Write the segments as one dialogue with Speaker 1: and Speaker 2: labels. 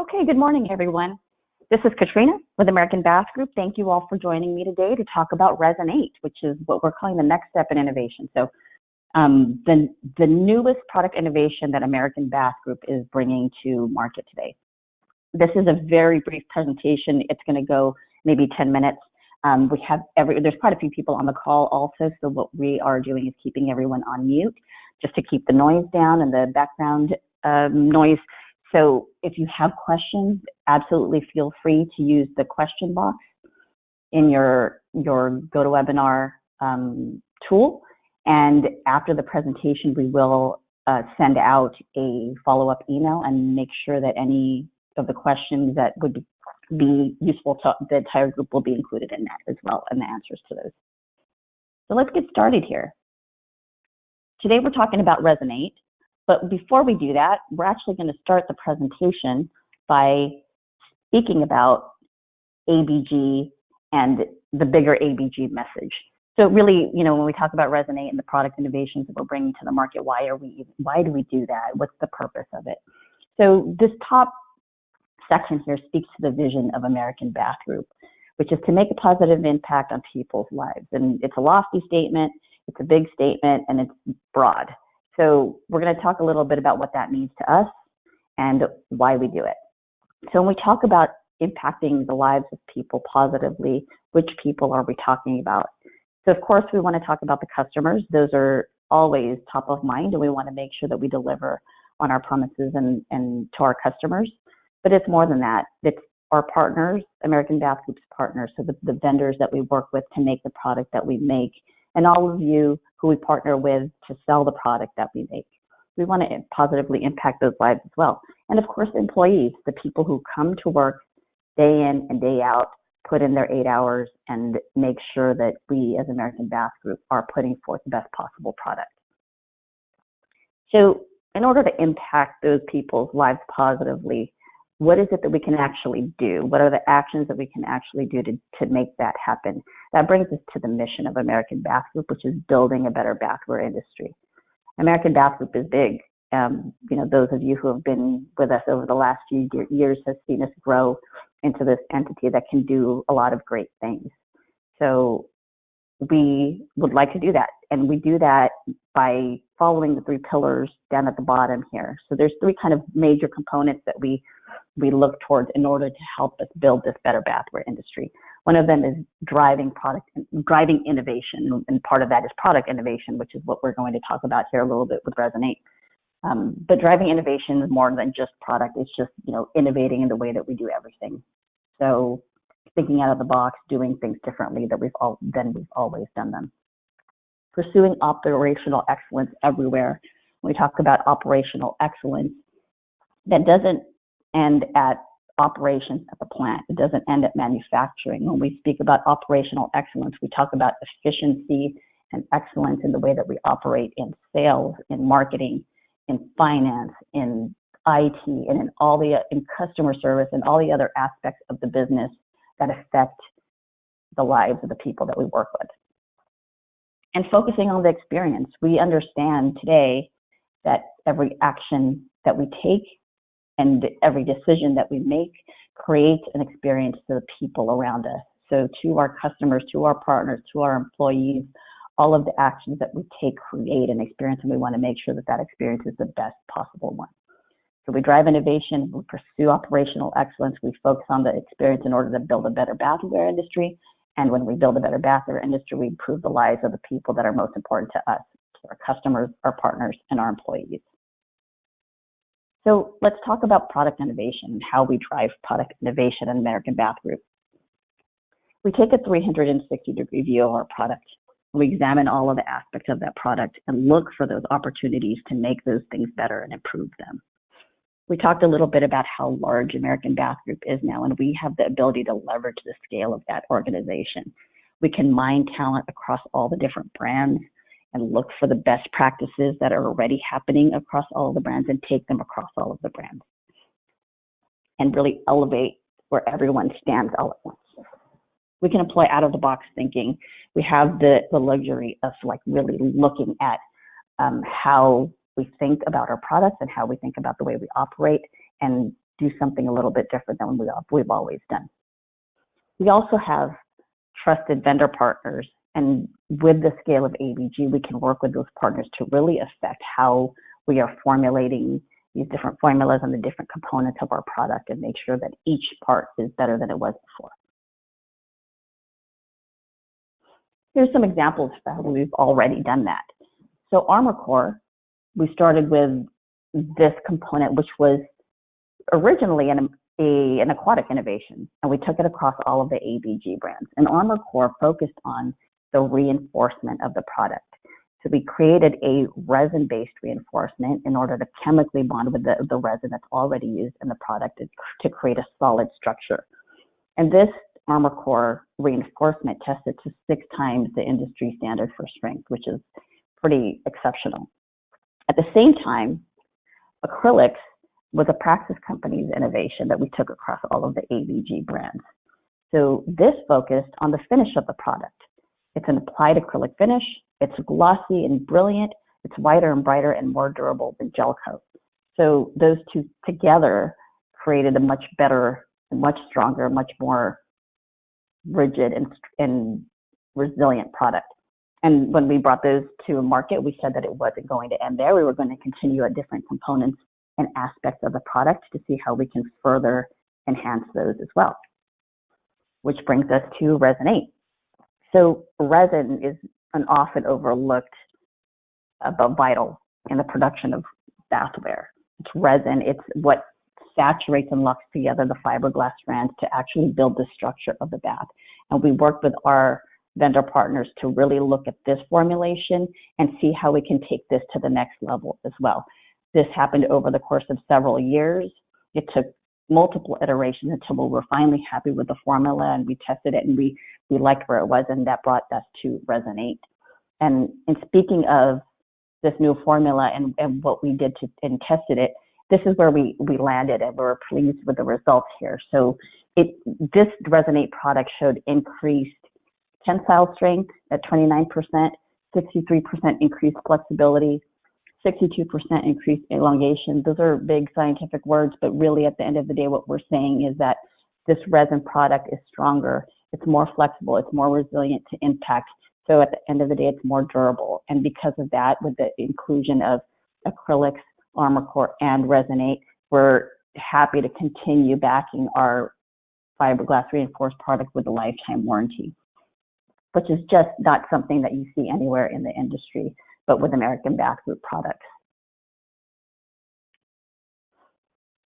Speaker 1: Okay, good morning, everyone. This is Katrina with American Bath Group. Thank you all for joining me today to talk about Resin8, which is what we're calling the next step in innovation. So the newest product innovation that American Bath Group is bringing to market today. This is a very brief presentation. It's going to go maybe 10 minutes. There's quite a few people on the call also, so what we are doing is keeping everyone on mute just to keep the noise down and the background noise. So if you have questions, absolutely feel free to use the question box in your GoToWebinar tool. And after the presentation, we will send out a follow-up email and make sure that any of the questions that would be useful to the entire group will be included in that as well, and the answers to those. So let's get started here. Today we're talking about Resin8. But before we do that, we're actually going to start the presentation by speaking about ABG and the bigger ABG message. So really, when we talk about Resin8 and the product innovations that we're bringing to the market, why do we do that? What's the purpose of it? So this top section here speaks to the vision of American Bath Group, which is to make a positive impact on people's lives. And it's a lofty statement, it's a big statement, and it's broad. So we're going to talk a little bit about what that means to us and why we do it. So when we talk about impacting the lives of people positively, which people are we talking about? So of course we want to talk about the customers. Those are always top of mind, and we want to make sure that we deliver on our promises and to our customers. But it's more than that. It's our partners, American Bath Group's partners, so the vendors that we work with to make the product that we make, and all of you who we partner with to sell the product that we make. We want to positively impact those lives as well. And of course, employees, the people who come to work day in and day out, put in their 8 hours and make sure that we as American Bath Group are putting forth the best possible product. So in order to impact those people's lives positively, what is it that we can actually do? What are the actions that we can actually do to make that happen? That brings us to the mission of American Bath Group, which is building a better bathware industry. American Bath Group is big. Those of you who have been with us over the last few years have seen us grow into this entity that can do a lot of great things. So we would like to do that. And we do that by following the 3 pillars down at the bottom here. So there's 3 kind of major components that we look towards in order to help us build this better bathware industry. One of them is driving innovation, and part of that is product innovation, which is what we're going to talk about here a little bit with Resin8. But driving innovation is more than just product. It's just innovating in the way that we do everything. So thinking out of the box, doing things differently than we've always done them. Pursuing operational excellence everywhere. When we talk about operational excellence, that doesn't end at operations at the plant. It doesn't end at manufacturing. When we speak about operational excellence, we talk about efficiency and excellence in the way that we operate in sales, in marketing, in finance, in IT, and in customer service, and all the other aspects of the business that affect the lives of the people that we work with. And focusing on the experience. We understand today that every action that we take and every decision that we make creates an experience to the people around us. So to our customers, to our partners, to our employees, all of the actions that we take create an experience, and we want to make sure that that experience is the best possible one. So we drive innovation, we pursue operational excellence, we focus on the experience in order to build a better bathware industry. And when we build a better bathware industry, we improve the lives of the people that are most important to us, to our customers, our partners, and our employees. So let's talk about product innovation and how we drive product innovation in American Bath Group. We take a 360-degree view of our product. We examine all of the aspects of that product and look for those opportunities to make those things better and improve them. We talked a little bit about how large American Bath Group is now, and we have the ability to leverage the scale of that organization. We can mine talent across all the different brands and look for the best practices that are already happening across all of the brands and take them across all of the brands and really elevate where everyone stands all at once. We can employ out-of-the-box thinking. We have the luxury of really looking at how we think about our products and how we think about the way we operate, and do something a little bit different than we've always done. We also have trusted vendor partners, and with the scale of ABG, we can work with those partners to really affect how we are formulating these different formulas and the different components of our product and make sure that each part is better than it was before. Here's some examples of how we've already done that. So ArmorCore, we started with this component, which was originally an aquatic innovation, and we took it across all of the ABG brands. And ArmorCore focused on the reinforcement of the product. So we created a resin-based reinforcement in order to chemically bond with the resin that's already used in the product to create a solid structure. And this ArmorCore reinforcement tested to 6 times the industry standard for strength, which is pretty exceptional. At the same time, AcrylX was a Praxis company's innovation that we took across all of the ABG brands. So this focused on the finish of the product. It's an applied acrylic finish. It's glossy and brilliant. It's whiter and brighter and more durable than gel coat. So those two together created a much better, much stronger, much more rigid and resilient product. And when we brought those to market, we said that it wasn't going to end there. We were going to continue at different components and aspects of the product to see how we can further enhance those as well. Which brings us to Resin8. So resin is an often overlooked but vital in the production of bathware. It's resin, it's what saturates and locks together the fiberglass strands to actually build the structure of the bath. And we worked with our vendor partners to really look at this formulation and see how we can take this to the next level as well. This happened over the course of several years. It took multiple iterations until we were finally happy with the formula, and we tested it and we liked where it was, and that brought us to Resin8. And speaking of this new formula and what we did and tested it, this is where we landed, and we're pleased with the results here. So this Resin8 product showed increased tensile strength at 29%, 63% increased flexibility, 62% increased elongation. Those are big scientific words, but really at the end of the day, what we're saying is that this resin product is stronger, it's more flexible, it's more resilient to impact. So at the end of the day, it's more durable. And because of that, with the inclusion of AcrylX, ArmorCore, and Resin8, we're happy to continue backing our fiberglass reinforced product with a lifetime warranty, which is just not something that you see anywhere in the industry, but with American Bath Group products.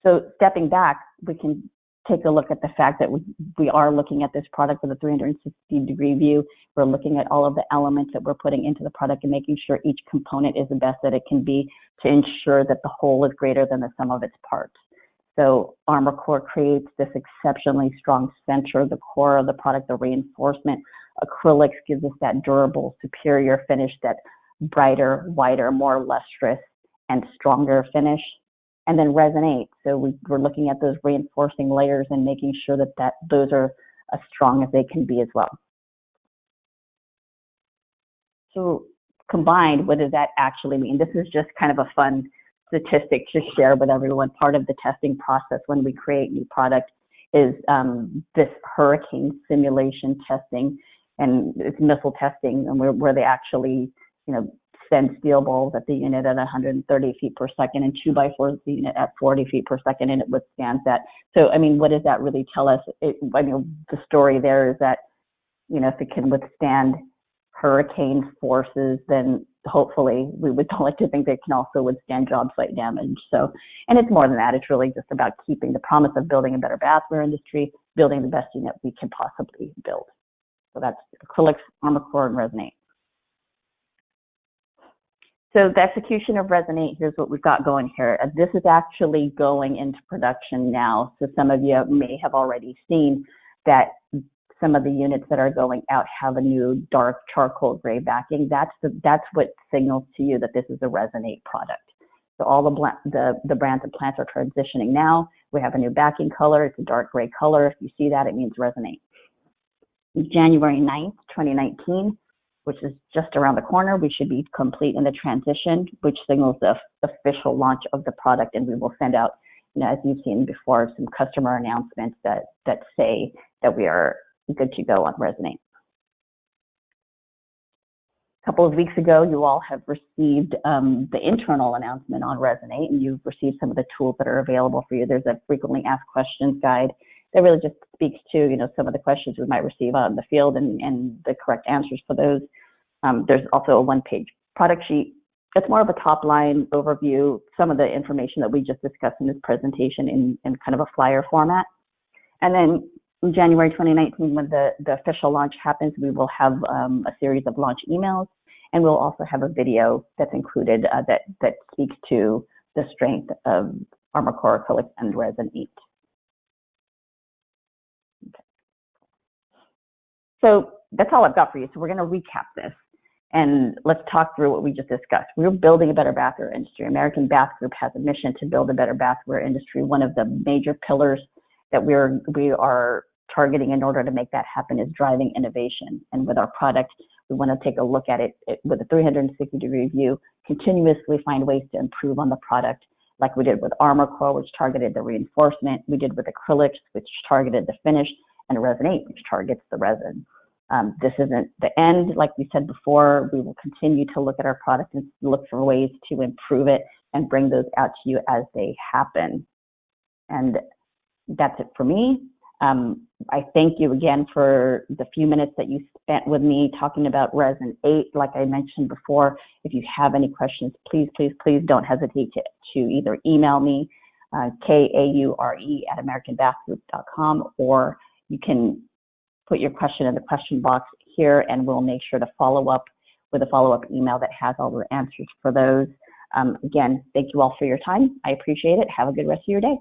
Speaker 1: So stepping back, we can take a look at the fact that we are looking at this product with a 360-degree view. We're looking at all of the elements that we're putting into the product and making sure each component is the best that it can be to ensure that the whole is greater than the sum of its parts. So ArmorCore creates this exceptionally strong center, the core of the product, the reinforcement. AcrylX gives us that durable, superior finish, that brighter, whiter, more lustrous, and stronger finish. And then Resin8, so we're looking at those reinforcing layers and making sure that those are as strong as they can be as well. So combined, what does that actually mean? This is just kind of a fun statistic to share with everyone. Part of the testing process when we create new products is this hurricane simulation testing, and it's missile testing, and where they actually, send steel balls at the unit at 130 feet per second and 2x4s the unit at 40 feet per second, and it withstands that. So, what does that really tell us? The story there is that, if it can withstand hurricane forces, then hopefully we would like to think that it can also withstand job site damage. So, and it's more than that. It's really just about keeping the promise of building a better bathware industry, building the best unit we can possibly build. So that's AcrylX, ArmorCore, and Resin8. So the execution of Resin8, here's what we've got going here. This is actually going into production now. So some of you may have already seen that some of the units that are going out have a new dark charcoal gray backing. That's what signals to you that this is a Resin8 product. So all the brands and plants are transitioning now. We have a new backing color. It's a dark gray color. If you see that, it means Resin8. January 9th, 2019, which is just around the corner, we should be complete in the transition, which signals the official launch of the product, and we will send out as you've seen before, some customer announcements that say that we are good to go on Resin8. A couple of weeks ago, you all have received the internal announcement on Resin8, and you've received some of the tools that are available for you. There's a frequently asked questions guide that really just speaks to, some of the questions we might receive out in the field and the correct answers for those. There's also a one-page product sheet. It's more of a top-line overview, some of the information that we just discussed in this presentation in kind of a flyer format. And then in January 2019, when the official launch happens, we will have a series of launch emails, and we'll also have a video that's included that speaks to the strength of ArmorCore, AcrylX, and Resin8. Okay. So that's all I've got for you. So we're going to recap this, and let's talk through what we just discussed. We're building a better bathware industry. American Bath Group has a mission to build a better bathware industry. One of the major pillars that we are targeting in order to make that happen is driving innovation. And with our product, we want to take a look at it with a 360-degree view, continuously find ways to improve on the product, like we did with ArmorCore, which targeted the reinforcement. We did with AcrylX, which targeted the finish, and Resin8, which targets the resin. This isn't the end. Like we said before, we will continue to look at our product and look for ways to improve it and bring those out to you as they happen. And that's it for me. I thank you again for the few minutes that you spent with me talking about Resin8. Like I mentioned before, if you have any questions, please don't hesitate to either email me, kaure@americanbathgroup.com, or you can put your question in the question box here, and we'll make sure to follow up with a follow-up email that has all the answers for those. Again, thank you all for your time. I appreciate it. Have a good rest of your day.